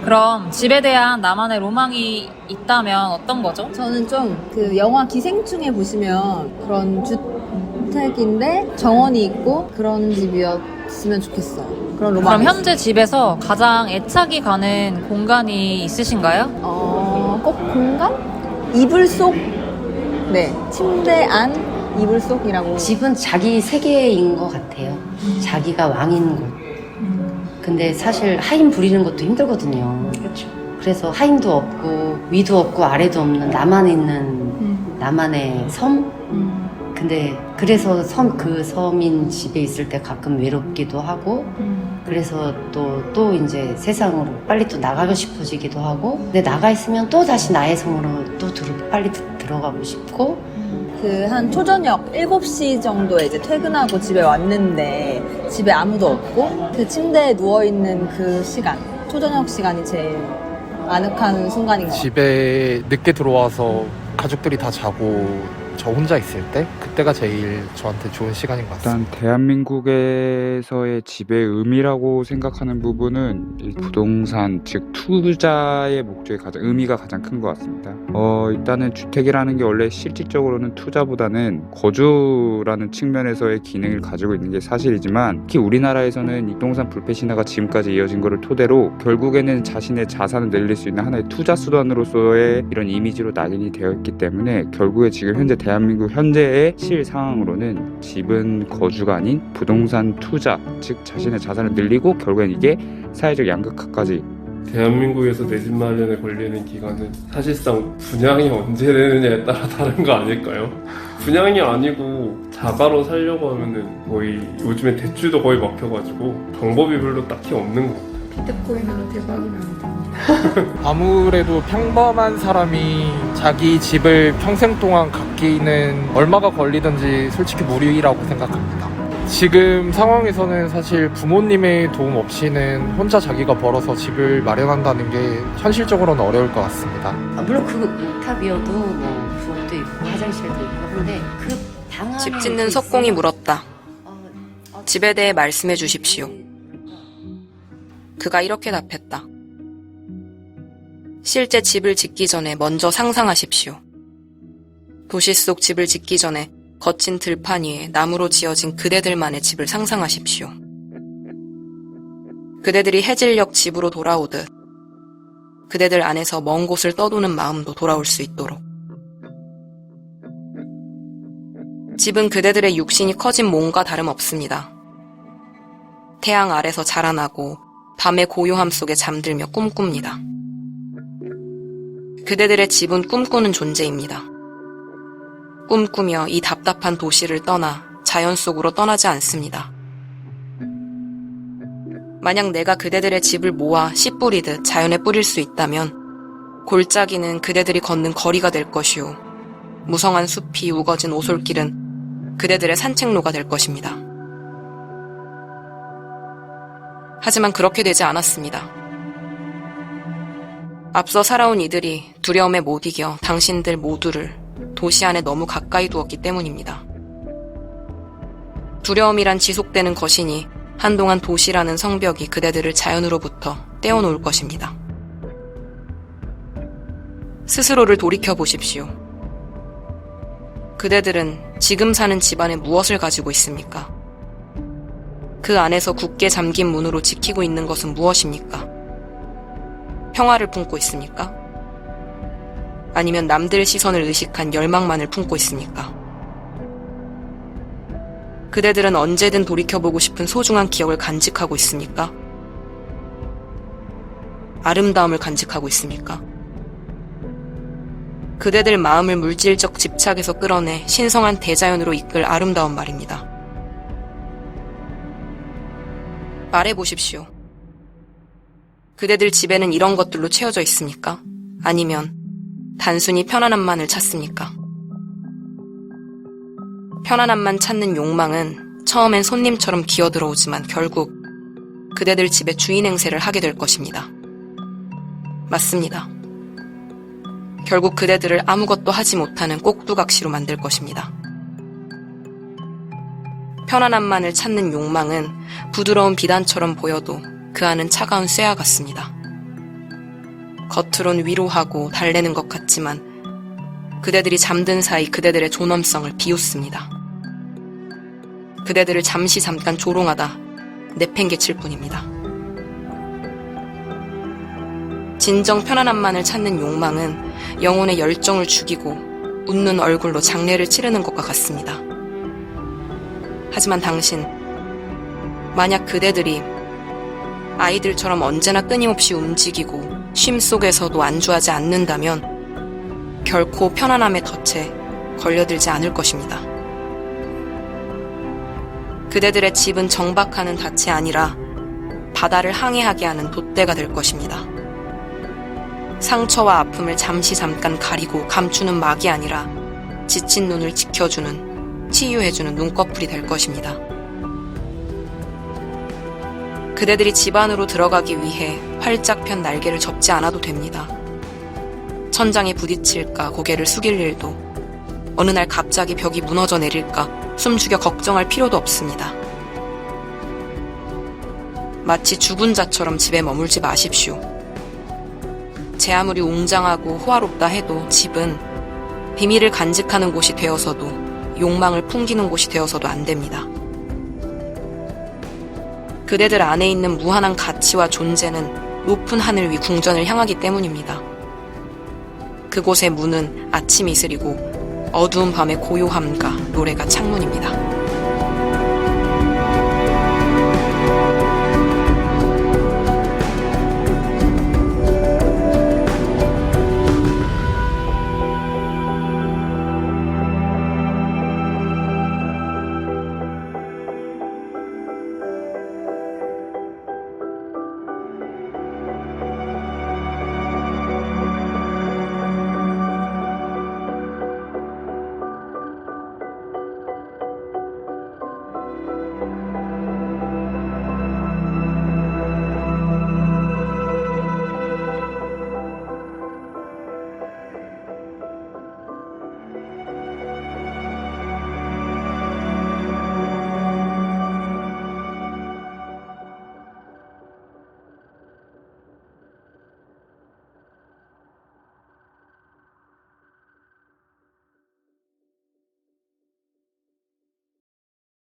그럼 집에 대한 나만의 로망이 있다면 어떤 거죠? 저는 좀 그 영화 기생충에 보시면 그런 주택인데 정원이 있고 그런 집이었으면 좋겠어. 그런 로망이 그럼 현재 집에서 가장 애착이 가는 공간이 있으신가요? 꼭 공간? 이불 속? 네, 침대 안 이불 속이라고. 집은 자기 세계인 것 같아요. 자기가 왕인 곳. 근데 사실 하인 부리는 것도 힘들거든요. 그렇죠. 그래서 하인도 없고 위도 없고 아래도 없는 나만 있는 나만의 섬? 근데 그래서 그 섬인 집에 있을 때 가끔 외롭기도 하고 그래서 또 이제 세상으로 빨리 또 나가고 싶어지기도 하고 근데 나가 있으면 또 다시 나의 섬으로 또 빨리 들어가고 싶고 그 한 초저녁 7시 정도에 이제 퇴근하고 집에 왔는데 집에 아무도 없고 그 침대에 누워있는 그 시간, 초저녁 시간이 제일 아늑한 순간인 것 같아요. 집에 늦게 들어와서 가족들이 다 자고 저 혼자 있을 때 그때가 제일 저한테 좋은 시간인 것 같습니다. 일단 대한민국에서의 집의 의미라고 생각하는 부분은 이 부동산 즉 투자의 목적이 의미가 가장 큰 것 같습니다. 일단은 주택이라는 게 원래 실질적으로는 투자보다는 거주라는 측면에서의 기능을 가지고 있는 게 사실이지만 특히 우리나라에서는 이 부동산 불패 신화가 지금까지 이어진 것을 토대로 결국에는 자신의 자산을 늘릴 수 있는 하나의 투자 수단으로서의 이런 이미지로 낙인이 되어 있기 때문에 결국에 지금 현재 대한민국 현재의 실 상황으로는 집은 거주가 아닌 부동산 투자, 즉 자신의 자산을 늘리고 결국엔 이게 사회적 양극화까지. 대한민국에서 내 집 마련에 걸리는 기간은 사실상 분양이 언제 되느냐에 따라 다른 거 아닐까요? 분양이 아니고 자가로 살려고 하면은 거의 요즘에 대출도 거의 막혀가지고 방법이 별로 딱히 없는 것 같아요. 비트코인으로 대박이면 됩니다. 아무래도 평범한 사람이 자기 집을 평생 동안 갖기는 얼마가 걸리든지 솔직히 무리라고 생각합니다. 지금 상황에서는 사실 부모님의 도움 없이는 혼자 자기가 벌어서 집을 마련한다는 게 현실적으로는 어려울 것 같습니다. 물론 그 옥탑이어도 뭐 부엌도 있고 화장실도 있고 한데 그 방 안에 집 짓는 석공이 물었다. 집에 대해 말씀해 주십시오. 그가 이렇게 답했다. 실제 집을 짓기 전에 먼저 상상하십시오. 도시 속 집을 짓기 전에 거친 들판 위에 나무로 지어진 그대들만의 집을 상상하십시오. 그대들이 해질녘 집으로 돌아오듯 그대들 안에서 먼 곳을 떠도는 마음도 돌아올 수 있도록. 집은 그대들의 육신이 커진 몸과 다름없습니다. 태양 아래서 자라나고 밤의 고요함 속에 잠들며 꿈꿉니다. 그대들의 집은 꿈꾸는 존재입니다. 꿈꾸며 이 답답한 도시를 떠나 자연 속으로 떠나지 않습니다. 만약 내가 그대들의 집을 모아 씨 뿌리듯 자연에 뿌릴 수 있다면 골짜기는 그대들이 걷는 거리가 될 것이요 무성한 숲이 우거진 오솔길은 그대들의 산책로가 될 것입니다. 하지만 그렇게 되지 않았습니다. 앞서 살아온 이들이 두려움에 못 이겨 당신들 모두를 도시 안에 너무 가까이 두었기 때문입니다. 두려움이란 지속되는 것이니 한동안 도시라는 성벽이 그대들을 자연으로부터 떼어놓을 것입니다. 스스로를 돌이켜보십시오. 그대들은 지금 사는 집안에 무엇을 가지고 있습니까? 그 안에서 굳게 잠긴 문으로 지키고 있는 것은 무엇입니까? 평화를 품고 있습니까? 아니면 남들의 시선을 의식한 열망만을 품고 있습니까? 그대들은 언제든 돌이켜보고 싶은 소중한 기억을 간직하고 있습니까? 아름다움을 간직하고 있습니까? 그대들 마음을 물질적 집착에서 끌어내 신성한 대자연으로 이끌 아름다운 말입니다. 말해보십시오. 그대들 집에는 이런 것들로 채워져 있습니까? 아니면 단순히 편안함만을 찾습니까? 편안함만 찾는 욕망은 처음엔 손님처럼 기어들어오지만 결국 그대들 집의 주인 행세를 하게 될 것입니다. 맞습니다. 결국 그대들을 아무것도 하지 못하는 꼭두각시로 만들 것입니다. 편안함만을 찾는 욕망은 부드러운 비단처럼 보여도 그 안은 차가운 쇠와 같습니다. 겉으론 위로하고 달래는 것 같지만 그대들이 잠든 사이 그대들의 존엄성을 비웃습니다. 그대들을 잠깐 조롱하다 내팽개칠 뿐입니다. 진정 편안함만을 찾는 욕망은 영혼의 열정을 죽이고 웃는 얼굴로 장례를 치르는 것과 같습니다. 하지만 당신, 만약 그대들이 아이들처럼 언제나 끊임없이 움직이고 쉼 속에서도 안주하지 않는다면 결코 편안함의 덫에 걸려들지 않을 것입니다. 그대들의 집은 정박하는 닻이 아니라 바다를 항해하게 하는 돛대가 될 것입니다. 상처와 아픔을 잠깐 가리고 감추는 막이 아니라 지친 눈을 지켜주는, 치유해주는 눈꺼풀이 될 것입니다. 그대들이 집 안으로 들어가기 위해 활짝 편 날개를 접지 않아도 됩니다. 천장에 부딪힐까 고개를 숙일 일도, 어느 날 갑자기 벽이 무너져 내릴까 숨죽여 걱정할 필요도 없습니다. 마치 죽은 자처럼 집에 머물지 마십시오. 제 아무리 웅장하고 호화롭다 해도 집은 비밀을 간직하는 곳이 되어서도 욕망을 풍기는 곳이 되어서도 안 됩니다. 그대들 안에 있는 무한한 가치와 존재는 높은 하늘 위 궁전을 향하기 때문입니다. 그곳의 문은 아침 이슬이고 어두운 밤의 고요함과 노래가 창문입니다.